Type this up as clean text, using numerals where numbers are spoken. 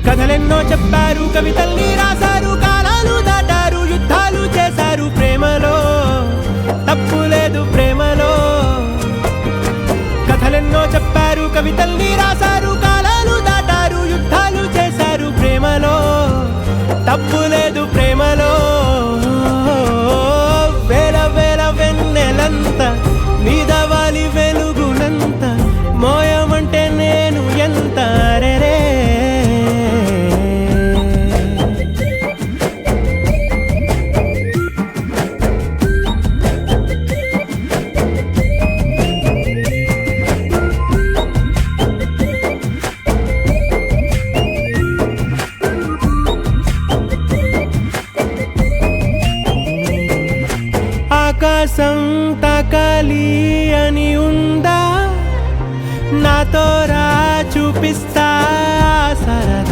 కథలెన్నో చెప్పారు, కవితల్ని రాశారు, కాలాలు దాటారు, యుద్ధాలు చేశారు, ప్రేమలో తప్పు లేదు, ప్రేమలో. కథలెన్నో చెప్పారు, కవితల్ని రాశారు, కాలాలు దాటారు, యుద్ధాలు చేశారు, ప్రేమలో తప్పు లేదు, ప్రేమలో. వేల వేల వెన్నెలంత మీద వాలి వెలుగునంత మోయమంటే నేను ఎంత రే. ఆకాశం తాకాలి అని ఉందా, నాతో రా చూపిస్తా సరదా.